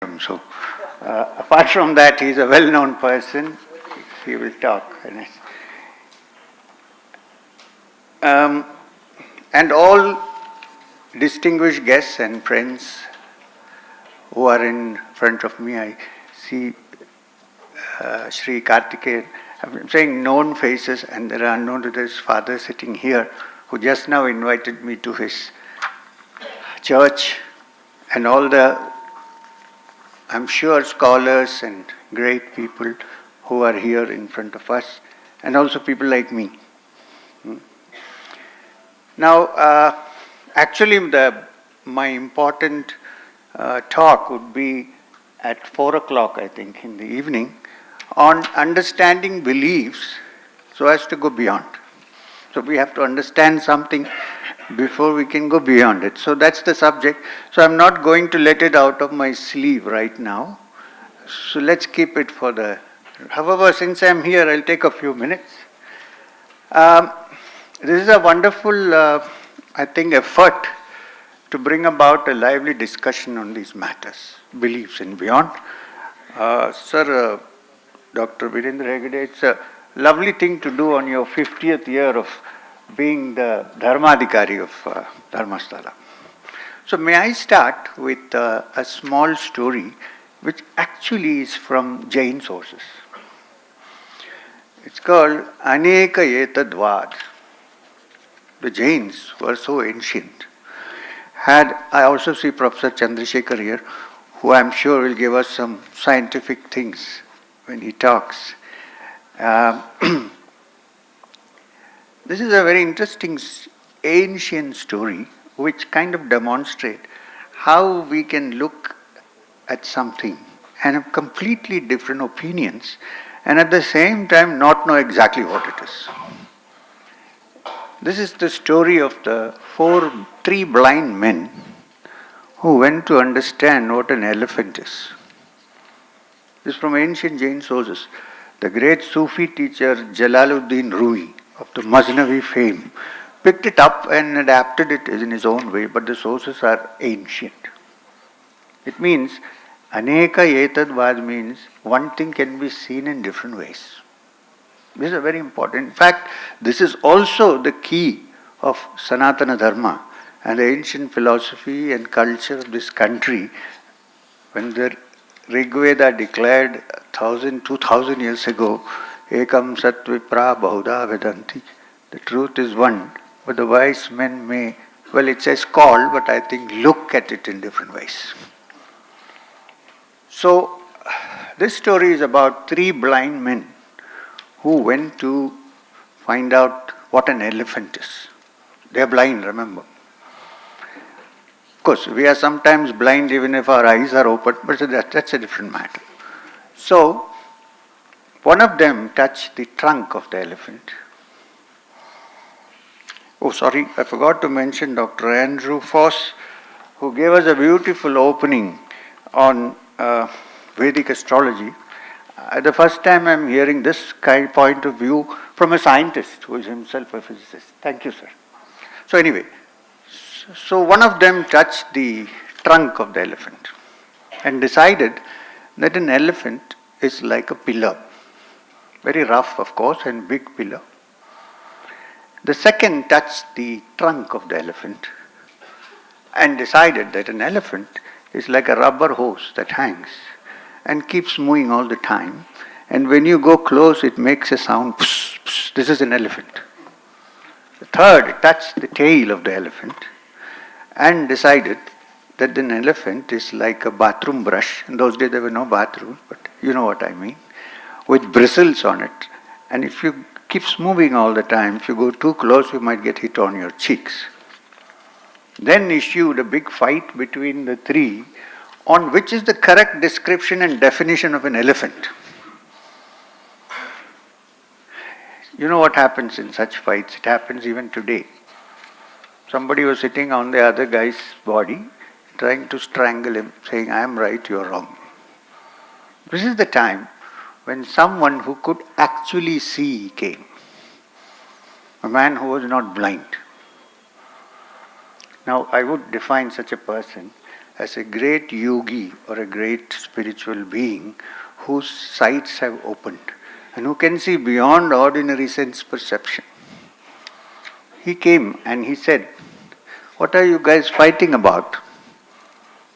So, apart from that, he's a well-known person. He will talk. Um, and all distinguished guests and friends who are in front of me, I see Sri Kartikeyan. I'm saying known faces, and there are unknown to his father sitting here, who just now invited me to his church, and all the, I'm sure, scholars and great people who are here in front of us, and also people like me. Now, actually, my important talk would be at 4 o'clock, I think, in the evening, on understanding beliefs so as to go beyond. So we have to understand something before we can go beyond it. So that's the subject. So I'm not going to let it out of my sleeve right now. So let's keep it for the... However, since I'm here, I'll take a few minutes. This is a wonderful, I think, effort to bring about a lively discussion on these matters, beliefs and beyond. Sir, Dr. Virendra Hegde, it's a lovely thing to do on your 50th year of being the Dharmadhikari of Dharmasthala. So may I start with a small story which actually is from Jain sources. It's called Aneka Etadvad. The Jains were so ancient. I also see Professor Chandrasekhar here, who I'm sure will give us some scientific things when he talks. This is a very interesting ancient story which kind of demonstrates how we can look at something and have completely different opinions and at the same time not know exactly what it is. This is the story of the three blind men who went to understand what an elephant is. This is from ancient Jain sources. The great Sufi teacher Jalaluddin Rumi of the Masnavi fame picked it up and adapted it in his own way, but the sources are ancient. It means Aneka Etadvad means one thing can be seen in different ways. This is very important. In fact, this is also the key of Sanatana Dharma and the ancient philosophy and culture of this country. When the Rig Veda declared 2,000 years ago, Ekam Sat Vipra Bahuda Vedanti, the truth is one, but the wise men may, well, it says call, but I think look at it in different ways. So, this story is about three blind men who went to find out what an elephant is. They are blind, remember. Of course, we are sometimes blind even if our eyes are open, but that's a different matter. So, one of them touched the trunk of the elephant. Oh, sorry, I forgot to mention Dr. Andrew Foss, who gave us a beautiful opening on Vedic astrology. The first time I'm hearing this kind of point of view from a scientist who is himself a physicist. Thank you, sir. So anyway, so one of them touched the trunk of the elephant and decided that an elephant is like a pillar. Very rough, of course, and big pillar. The second touched the trunk of the elephant and decided that an elephant is like a rubber hose that hangs and keeps moving all the time. And when you go close, it makes a sound, pss, pss. This is an elephant. The third touched the tail of the elephant and decided that an elephant is like a bathroom brush. In those days there were no bathrooms, but you know what I mean, with bristles on it. And if you keeps moving all the time, if you go too close, you might get hit on your cheeks. Then issued a big fight between the three on which is the correct description and definition of an elephant. You know what happens in such fights? It happens even today. Somebody was sitting on the other guy's body, trying to strangle him, saying, I am right, you are wrong. This is the time when someone who could actually see came. A man who was not blind. Now, I would define such a person as a great yogi or a great spiritual being whose sights have opened and who can see beyond ordinary sense perception. He came and he said, "What are you guys fighting about?"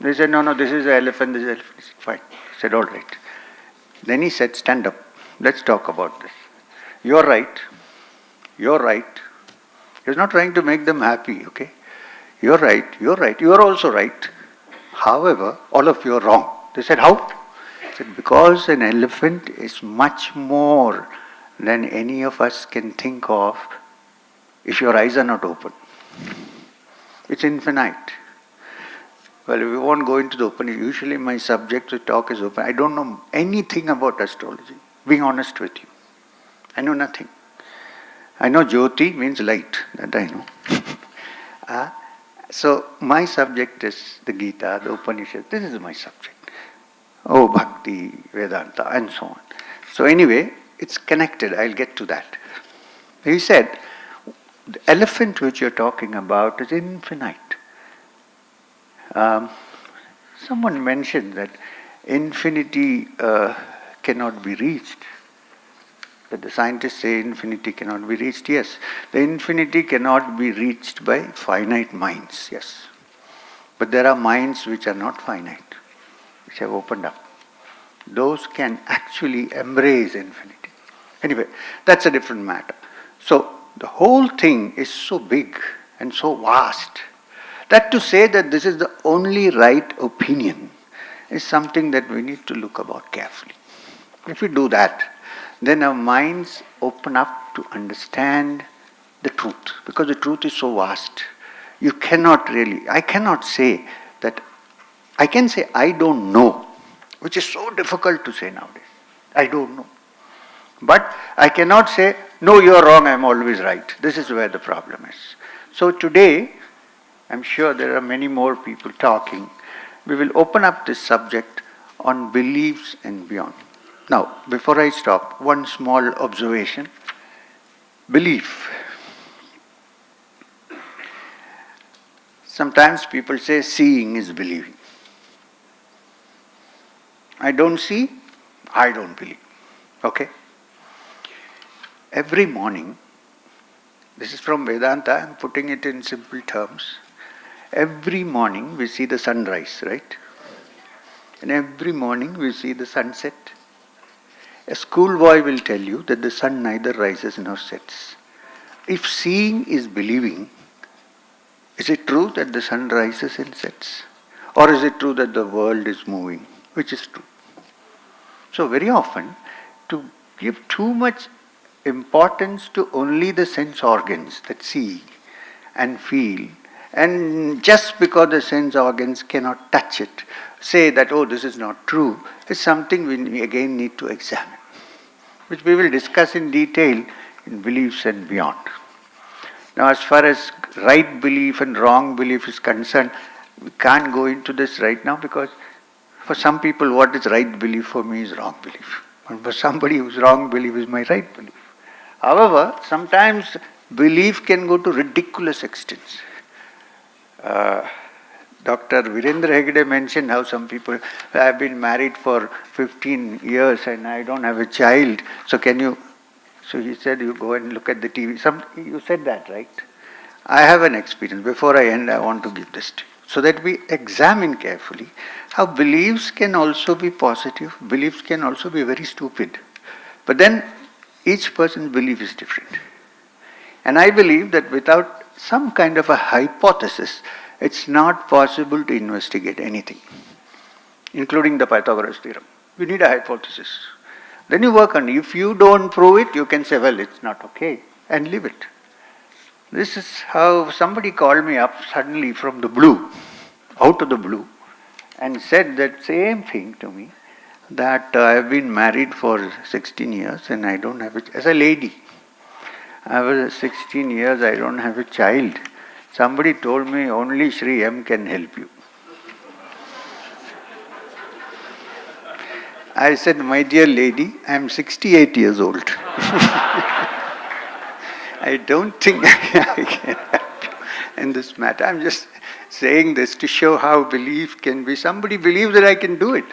They said, "No, this is an elephant, this is an elephant." He said, "Fine." He said, "All right." Then he said, "Stand up. Let's talk about this. You're right. You're right." He was not trying to make them happy, okay? You're right. You're right. You're also right. However, all of you are wrong. They said, "How?" He said, "Because an elephant is much more than any of us can think of if your eyes are not open. It's infinite." Well, we won't go into the open. Usually my subject to talk is open. I don't know anything about astrology, being honest with you. I know nothing. I know Jyoti means light, that I know. So my subject is the Gita, the Upanishad. This is my subject. Oh, Bhakti, Vedanta, and so on. So anyway, it's connected. I'll get to that. He said, the elephant which you're talking about is infinite. Someone mentioned that infinity cannot be reached. That the scientists say infinity cannot be reached. Yes, the infinity cannot be reached by finite minds. Yes. But there are minds which are not finite, which have opened up. Those can actually embrace infinity. Anyway, that's a different matter. So the whole thing is so big and so vast that to say that this is the only right opinion is something that we need to look about carefully. If we do that, then our minds open up to understand the truth, because the truth is so vast. You cannot really, I cannot say that, I can say I don't know, which is so difficult to say nowadays. I don't know. But I cannot say, "No, you're wrong, I'm always right." This is where the problem is. So today, I'm sure there are many more people talking. We will open up this subject on beliefs and beyond. Now, before I stop, one small observation. Belief. Sometimes people say seeing is believing. I don't see, I don't believe. Okay? Every morning, this is from Vedanta, I'm putting it in simple terms. Every morning we see the sunrise, right? And every morning we see the sunset. A schoolboy will tell you that the sun neither rises nor sets. If seeing is believing, is it true that the sun rises and sets? Or is it true that the world is moving? Which is true? So very often, to give too much importance to only the sense organs that see and feel, and just because the sense organs cannot touch it, say that, "Oh, this is not true," is something we again need to examine, which we will discuss in detail in beliefs and beyond. Now, as far as right belief and wrong belief is concerned, we can't go into this right now, because for some people what is right belief for me is wrong belief. And for somebody whose wrong belief is my right belief. However, sometimes belief can go to ridiculous extents. Dr. Virendra Hegde mentioned how some people have been married for 15 years and I don't have a child. So he said, "You go and look at the TV." You said that, right? I have an experience. Before I end, I want to give this to you, so that we examine carefully how beliefs can also be positive, beliefs can also be very stupid. But then each person's belief is different. And I believe that without some kind of a hypothesis, it's not possible to investigate anything, including the Pythagoras theorem. You need a hypothesis. Then you work on it. If you don't prove it, you can say, "Well, it's not okay," and leave it. This is how somebody called me up suddenly from the blue, out of the blue, and said that same thing to me, that I've been married for 16 years and I don't have as a lady. I was 16 years, I don't have a child. Somebody told me only Sri M can help you. I said, "My dear lady, I am 68 years old. I don't think I can help you in this matter. I'm just saying this to show how belief can be. Somebody believes that I can do it.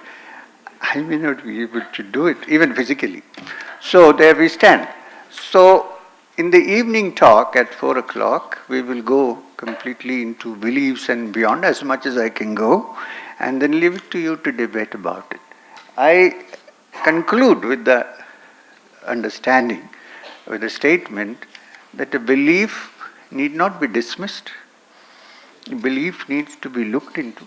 I may not be able to do it, even physically. So there we stand. So in the evening talk at 4 o'clock, we will go completely into beliefs and beyond, as much as I can go, and then leave it to you to debate about it. I conclude with the understanding, with a statement that a belief need not be dismissed. Belief needs to be looked into.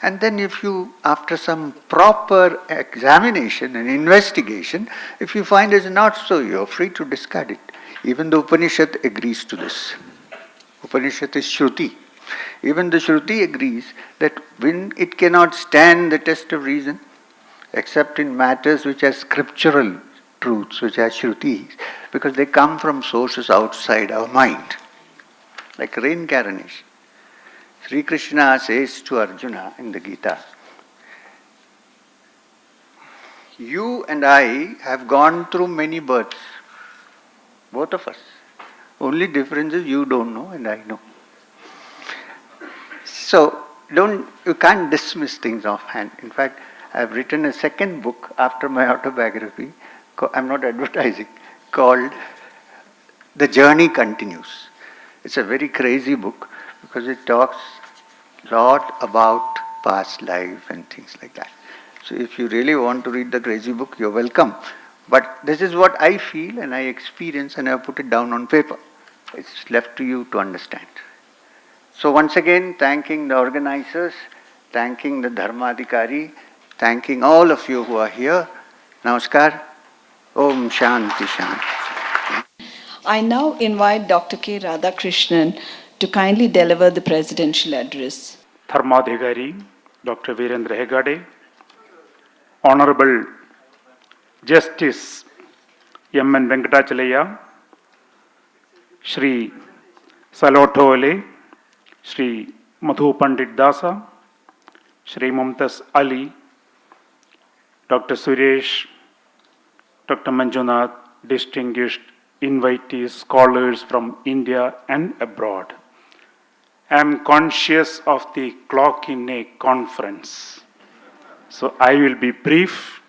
And then if you, after some proper examination and investigation, if you find it's not so, you're free to discard it. Even the Upanishad agrees to this. Upanishad is Shruti. Even the Shruti agrees that when it cannot stand the test of reason, except in matters which are scriptural truths, which are Shrutis, because they come from sources outside our mind, like reincarnation. Sri Krishna says to Arjuna in the Gita, you and I have gone through many births, both of us. Only difference is you don't know and I know. So you can't dismiss things offhand. In fact, I've written a second book after my autobiography, I'm not advertising, called The Journey Continues. It's a very crazy book because it talks a lot about past life and things like that. So if you really want to read the crazy book, you're welcome. But this is what I feel and I experience and I put it down on paper. It's left to you to understand. So once again, thanking the organizers, thanking the Dharmadhikari, thanking all of you who are here. Namaskar. Om Shanti Shanti. I now invite Dr. K. Radhakrishnan to kindly deliver the presidential address. Dharmadhikari, Dr. Virendra Hegade, Honorable Justice M.N. Venkatachalaya, Shri Salotole, Shri Madhu Pandit Dasa, Shri Mumtaz Ali, Dr. Suresh, Dr. Manjunath, distinguished invitees, scholars from India and abroad. I am conscious of the clock in a conference, so I will be brief.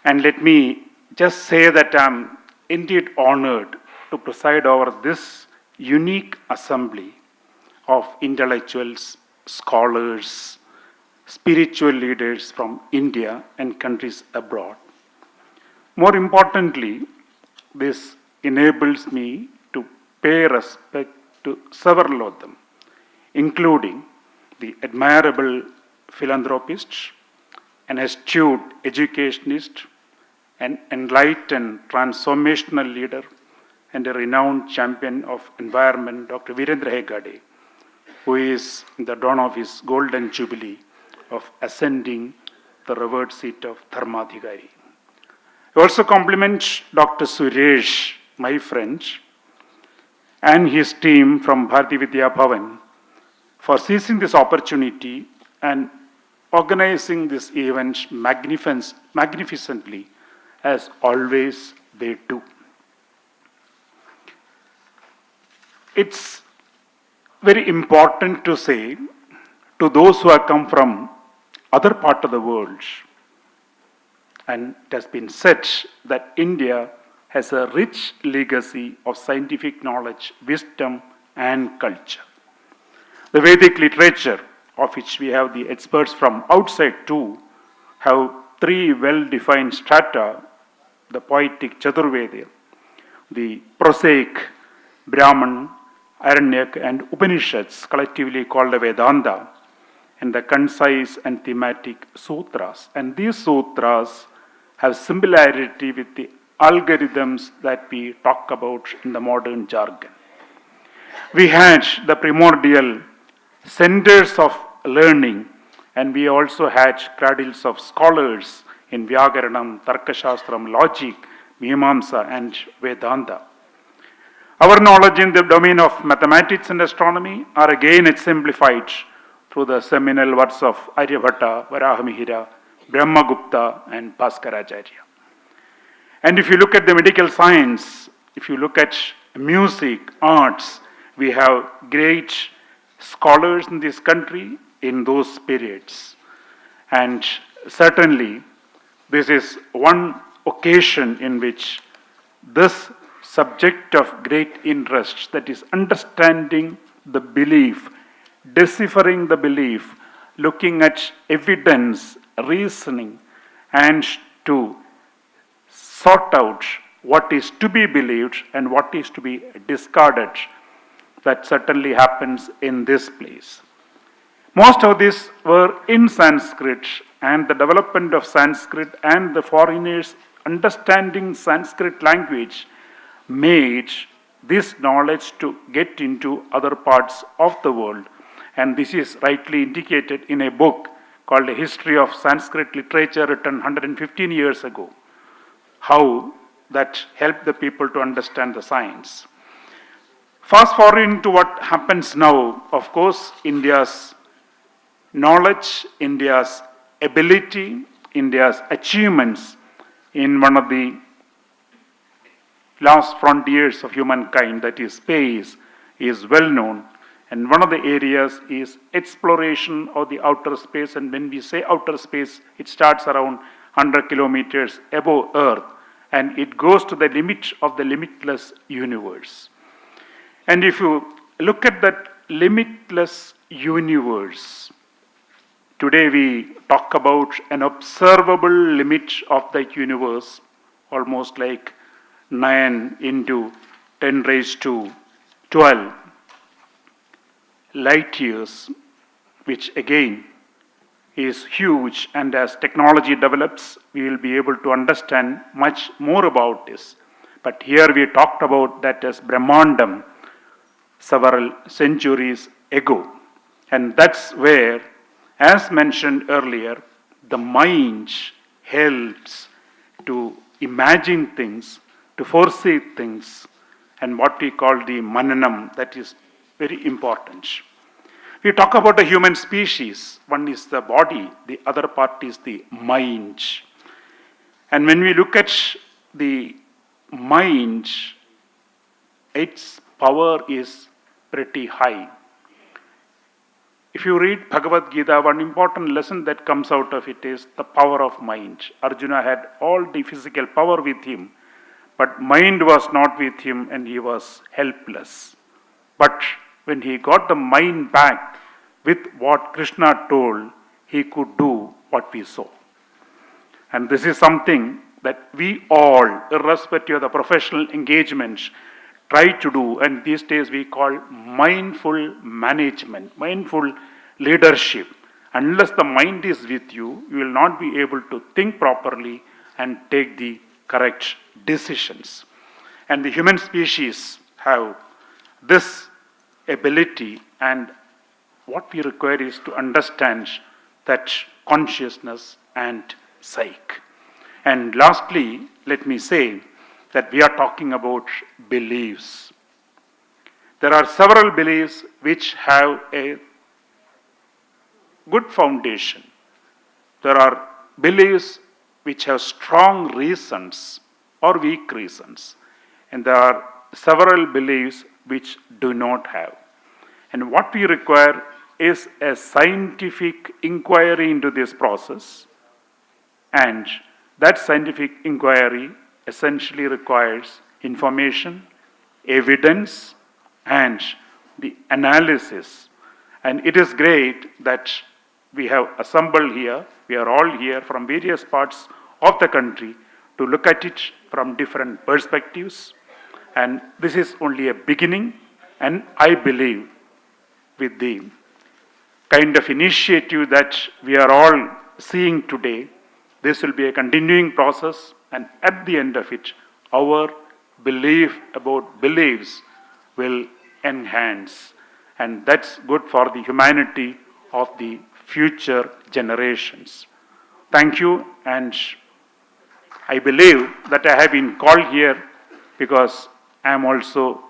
And let me just say that I am indeed honored to preside over this unique assembly of intellectuals, scholars, spiritual leaders from India and countries abroad. More importantly, this enables me to pay respect to several of them, including the admirable philanthropist, an astute educationist, an enlightened transformational leader, and a renowned champion of environment, Dr. Virendra Hegade, who is in the dawn of his golden jubilee of ascending the revered seat of Dharmadhikari. I also compliment Dr. Suresh, my friend, and his team from Bharati Vidya Bhavan for seizing this opportunity and organizing this event magnificently, as always they do. It's very important to say to those who have come from other parts of the world, and it has been said that India has a rich legacy of scientific knowledge, wisdom, and culture. The Vedic literature, of which we have the experts from outside too, have three well-defined strata: the poetic Chaturveda, the prosaic Brahman, Aranyak, and Upanishads, collectively called the Vedanta, and the concise and thematic sutras. And these sutras have similarity with the algorithms that we talk about in the modern jargon. We had the primordial centers of learning, and we also had cradles of scholars in Vyakaranam, Tarkashastram, logic, Mimamsa, and Vedanta. Our knowledge in the domain of mathematics and astronomy are again exemplified through the seminal works of Aryabhatta, Varahamihira, Brahmagupta, and Bhaskaracharya. And if you look at the medical science, if you look at music, arts, we have great scholars in this country in those periods. And certainly, this is one occasion in which this subject of great interest, that is understanding the belief, deciphering the belief, looking at evidence, reasoning, and to sort out what is to be believed and what is to be discarded. That certainly happens in this place. Most of these were in Sanskrit, and the development of Sanskrit and the foreigners understanding Sanskrit language made this knowledge to get into other parts of the world. And this is rightly indicated in a book called A History of Sanskrit Literature, written 115 years ago. How that helped the people to understand the science. Fast forwarding to what happens now, of course, India's knowledge, India's ability, India's achievements in one of the last frontiers of humankind, that is space, is well known. And one of the areas is exploration of the outer space. And when we say outer space, it starts around 100 kilometers above Earth, and it goes to the limit of the limitless universe. And if you look at that limitless universe, today we talk about an observable limit of the universe, almost like 9 into 10 raised to 12 light years, which again is huge, and as technology develops, we will be able to understand much more about this. But here we talked about that as Brahmandam several centuries ago. And that's where, as mentioned earlier, the mind helps to imagine things, to foresee things, and what we call the mananam, that is very important. We talk about the human species. One is the body, the other part is the mind. And when we look at the mind, its power is pretty high. If you read Bhagavad Gita, one important lesson that comes out of it is the power of mind. Arjuna had all the physical power with him, but mind was not with him and he was helpless. But when he got the mind back with what Krishna told, he could do what we saw. And this is something that we all, irrespective of the professional engagements, try to do, and these days we call mindful management, mindful leadership. Unless the mind is with you, you will not be able to think properly and take the correct decisions. And the human species have this ability, and what we require is to understand that consciousness and psyche. And lastly, let me say that we are talking about beliefs. There are several beliefs which have a good foundation. There are beliefs which have strong reasons or weak reasons. And there are several beliefs which do not have. And what we require is a scientific inquiry into this process. And that scientific inquiry essentially requires information, evidence, and the analysis. And it is great that we have assembled here, we are all here from various parts of the country to look at it from different perspectives. And this is only a beginning, and I believe with the kind of initiative that we are all seeing today, this will be a continuing process, and at the end of it, our belief about beliefs will enhance. And that's good for the humanity of the future generations. Thank you, and I believe that I have been called here because I am also